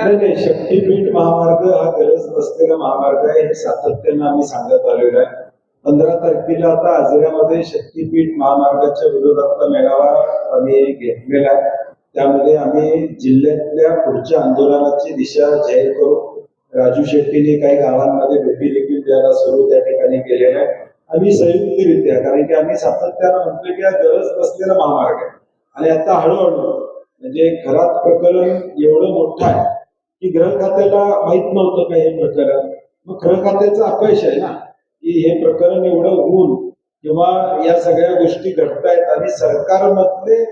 नाही, शक्तीपीठ महामार्ग हा गरज नसलेला महामार्ग आहे हे सातत्यानं आम्ही सांगत आलेलो आहे. 15 तारखेला आता आजऱ्यामध्ये शक्तीपीठ महामार्गाच्या विरोधातला मेळावा आम्ही घेतलेला आहे. त्यामध्ये आम्ही जिल्ह्यातल्या पुढच्या आंदोलनाची दिशा जाहीर करू. राजू शेट्टीने काही गावांमध्ये भेटी देखील द्यायला सुरू त्या ठिकाणी केलेला आहे. आम्ही संयुक्तरित्या, कारण की आम्ही सातत्यानं म्हणतोय की हा गरज नसलेला महामार्ग आहे आणि आता हळूहळू म्हणजे घरात प्रकरण एवढं मोठं आहे की गृह खात्याला माहित नव्हतं का हे प्रकरण. मग गृह खात्याचं अपयश आहे ना की हे प्रकरण एवढं होऊन किंवा या सगळ्या गोष्टी घडतायत आणि सरकारमधले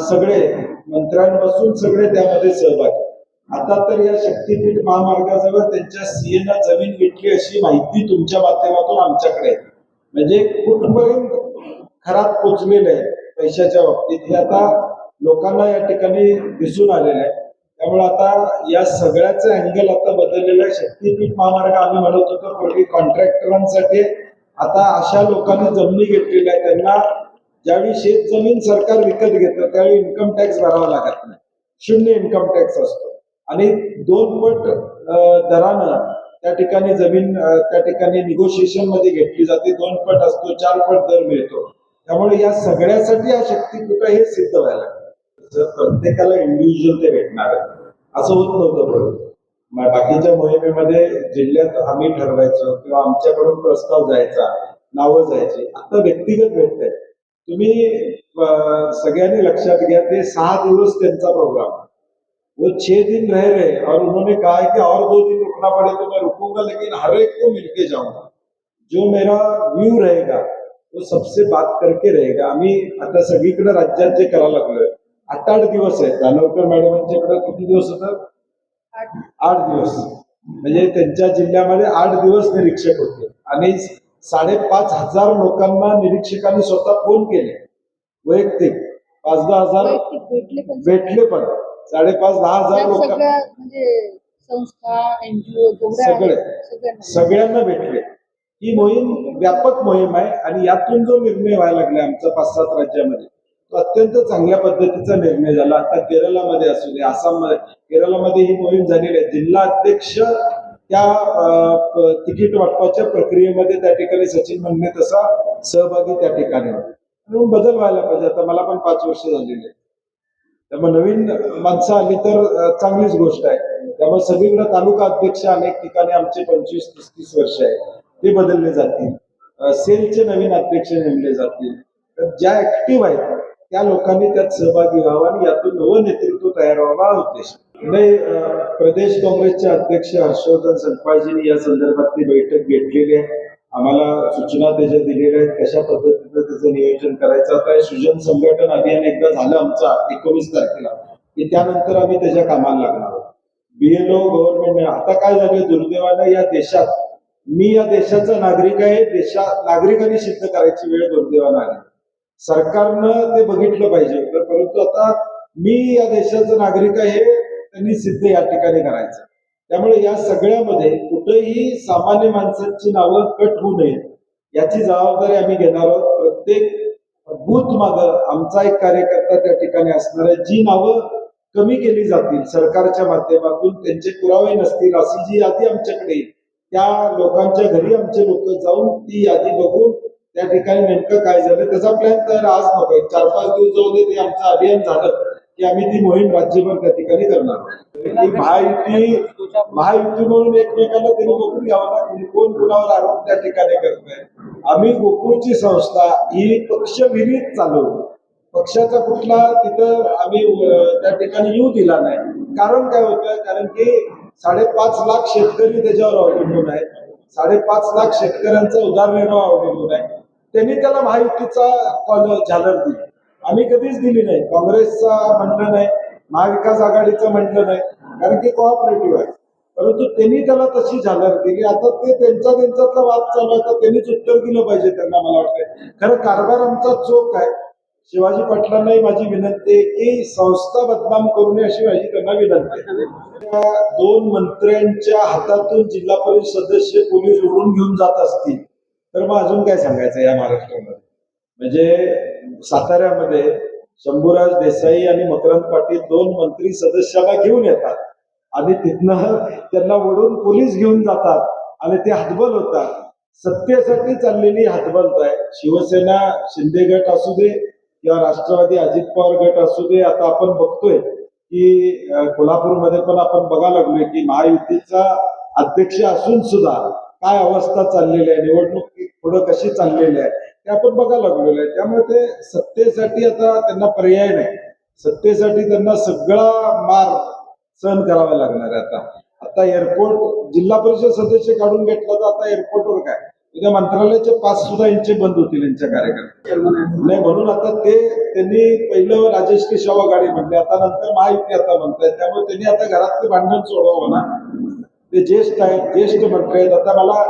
सगळे मंत्र्यांपासून सगळे त्यामध्ये सहभागी. आता तर या शक्तीपीठ महामार्गाजवळ त्यांच्या सीएनं जमीन घेतली अशी माहिती तुमच्या माध्यमातून आमच्याकडे, म्हणजे कुठपर्यंत खराब पोचलेलं आहे पैशाच्या बाबतीत हे आता लोकांना या ठिकाणी दिसून आलेलं आहे. त्यामुळे आता या सगळ्याचं अँगल आता बदललेलं आहे. शक्तीपीठ महामार्ग आम्ही म्हणत होतो पूर्वी कॉन्ट्रॅक्टरांसाठी, आता अशा लोकांनी जमिनी घेतलेल्या आहे त्यांना ज्यावेळी शेत जमीन सरकार विकत घेतं त्यावेळी इन्कम टॅक्स भरावा लागत नाही, 0 इन्कम टॅक्स असतो आणि 2 पट दरानं त्या ठिकाणी जमीन त्या ठिकाणी निगोशिएशन मध्ये घेतली जाते. 2 पट असतो, 4 पट दर मिळतो. त्यामुळे या सगळ्यासाठी हा शक्तीपीठ हे सिद्ध व्हायला लागतं. प्रत्येकाला इंडिव्हिज्युअल ते भेटणार असं होत नव्हतं. पण बाकीच्या मोहिमेमध्ये जिल्ह्यात आम्ही ठरवायचो किंवा आमच्याकडून प्रस्ताव जायचा, नावं जायची. आता व्यक्तिगत भेटतंय. तुम्ही सगळ्यांनी लक्षात घ्या, ते 6 दिवस त्यांचा प्रोग्राम, वो 6 दिन रह रहे और उन्होंने कहा कि और 2 दिन रुकना पड़े तो मैं रुकूंगा, लेकिन हर एक को मिलके जाऊंगा. जो मेरा व्यू रहेगा वो सबसे बात करके रहेगा. आम्ही आता सगळीकडे राज्यात जे करायला लागलोय, 8 दिवस आहे. दानोरकर मॅडमांच्याकडे किती दिवस होतात? 8 दिवस. म्हणजे त्यांच्या जिल्ह्यामध्ये 8 दिवस निरीक्षक होते आणि 5,500 लोकांना निरीक्षकांनी स्वतः फोन केले. वैयक्तिक 5-10 हजार भेटले पण 5,500-10,000 लोक म्हणजे संस्था, एनजीओ सगळ्यांना भेटले. ही मोहीम व्यापक मोहीम आहे आणि यातून जो निर्णय व्हायला लागला आमचा 5-7 राज्यामध्ये, तो अत्यंत चांगल्या पद्धतीचा निर्णय झाला. आता केरळामध्ये असू दे, आसाममध्ये, केरळामध्ये ही मोहीम झालेली आहे. जिल्हा अध्यक्ष त्या तिकीट वाटपाच्या प्रक्रियेमध्ये त्या ठिकाणी सचिन म्हणणे तसा सहभागी त्या ठिकाणी होता. म्हणून बदल व्हायला पाहिजे. आता मला पण 5 वर्ष झालेली आहे. त्यामुळे नवीन माणसं आली तर चांगलीच गोष्ट आहे. त्यामुळे सगळीकडे तालुका अध्यक्ष अनेक ठिकाणी आमचे 25-30 वर्ष आहे ते बदलले जातील. सेलचे नवीन अध्यक्ष नेमले जातील. तर ज्या ऍक्टिव्ह आहेत त्या लोकांनी त्यात सहभागी व्हावा आणि यातून नवं नेतृत्व तयार व्हावा हा उद्देश. प्रदेश काँग्रेसचे अध्यक्ष हर्षवर्धन सनपाळजींनी या संदर्भातली बैठक घेतलेली आहे. आम्हाला सूचना त्याच्या दिलेल्या आहेत कशा पद्धतीनं त्याचं नियोजन करायचं. आता सृजन संघटन अभियान एकदा झालं आमचा 19 तारखेला की त्यानंतर आम्ही त्याच्या कामाला लागणार आहोत. BLO government. आता काय झालं दुर्दैवानं या देशात, मी या देशाचा नागरिक आहे, नागरिकांनी सिद्ध करायची वेळ दुर्दैवानं आली. सरकारनं ते बघितलं पाहिजे होतं, परंतु आता मी या देशाचा नागरिक आहे त्यांनी सिद्ध या ठिकाणी करायचं. त्यामुळे या सगळ्यामध्ये कुठेही सामान्य माणसांची नावं कट होऊ नये याची जबाबदारी आम्ही घेणार आहोत. प्रत्येक बूथ मागं आमचा एक कार्यकर्ता त्या ठिकाणी असणार आहे. जी नावं कमी केली जातील सरकारच्या माध्यमातून, त्यांचे पुरावे नसतील अशी जी यादी आमच्याकडे येईल, त्या लोकांच्या घरी आमचे लोक जाऊन ती यादी बघून त्या ठिकाणी नेमकं काय झालं त्याचा प्लॅन तयार आज नको, 4-5 दिवस जाऊ दे, ते आमचं अभियान झालं की आम्ही ती मोहीम राज्यभर त्या ठिकाणी करणार आहोत. महायुती म्हणून एकमेकांना त्यांनी बघून घ्यावं ना, कोण कुणावर आरोप त्या ठिकाणी करतोय. आम्ही गोकुळची संस्था ही पक्षविरहित चालवली. पक्षाचा कुठला तिथं आम्ही त्या ठिकाणी येऊ दिला नाही. कारण काय होतं, कारण की 5.5 लाख शेतकरी त्याच्यावर अवलंबून आहेत. 5.5 लाख शेतकऱ्यांचा उदरनिर्वाह अवलंबून आहे. त्यांनी त्याला महायुतीचा झालर दिली. आम्ही कधीच दिली नाही. काँग्रेसचा म्हटलं नाही, महाविकास आघाडीचं म्हटलं नाही, कारण की कोऑपरेटिव्ह आहे. परंतु त्यांनी त्याला तशी झालर दिली. आता ते त्यांच्यातला वाद चालू आहे, तर त्यांनीच उत्तर दिलं पाहिजे त्यांना. मला वाटतंय खरं कारभार आमचा चोख आहे. शिवाजी पाटलांनाही माझी विनंती आहे की संस्था बदनाम करू नये अशी माझी त्यांना विनंती आहे. 2 मंत्र्यांच्या हातातून जिल्हा परिषद सदस्य पोलीस ओढून घेऊन जात असतील तर मग अजून काय सांगायचं या महाराष्ट्रामध्ये. म्हणजे साताऱ्यामध्ये शंभूराज देसाई आणि मकरंद पाटील 2 मंत्री सदस्याला घेऊन येतात आणि तिथनं त्यांना ओढून पोलीस घेऊन जातात आणि ते हतबल होतात. सत्तेसाठी चाललेली हतबलता आहे. शिवसेना शिंदे गट असू दे किंवा राष्ट्रवादी अजित पवार गट असू दे. आता आपण बघतोय की कोल्हापूरमध्ये पण आपण बघायला लागलोय की महायुतीचा अध्यक्ष असून सुद्धा काय अवस्था चाललेली आहे, निवडणूक पुढं कशी चाललेली आहे ते आपण बघायला लागलेलं आहे. त्यामुळे ते सत्तेसाठी आता त्यांना पर्याय नाही. सत्तेसाठी त्यांना सगळा मार सहन करावा लागणार आहे. आता एअरपोर्ट जिल्हा परिषद सदस्य काढून घेतला तर आता एअरपोर्टवर काय उद्या मंत्रालयाचे पास सुद्धा यांचे बंद होतील यांच्या कार्यक्रम नाही. म्हणून आता ते त्यांनी पहिलं राजेश केशव गाडी म्हणले, आता नंतर महायुती आता म्हणतायत. त्यामुळे त्यांनी आता घरातलं भांडण सोडवावं ना. ते ज्येष्ठ आहेत, ज्येष्ठ मंत्री आहेत. आता मला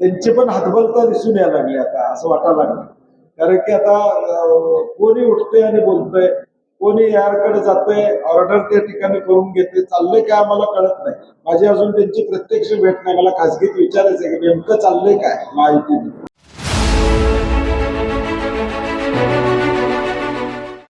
त्यांची पण हातबलता दिसून यायला लागली आता असं वाटायला लागलं. कारण की आता कोणी उठतंय आणि बोलतंय, कोणी यारकडे जातंय, ऑर्डर त्या ठिकाणी करून घेते, चाललंय काय आम्हाला कळत नाही. माझी अजून त्यांची प्रत्यक्ष भेट नाही. मला खासगीत विचारायचं आहे की नेमकं चाललंय काय महायुतीत.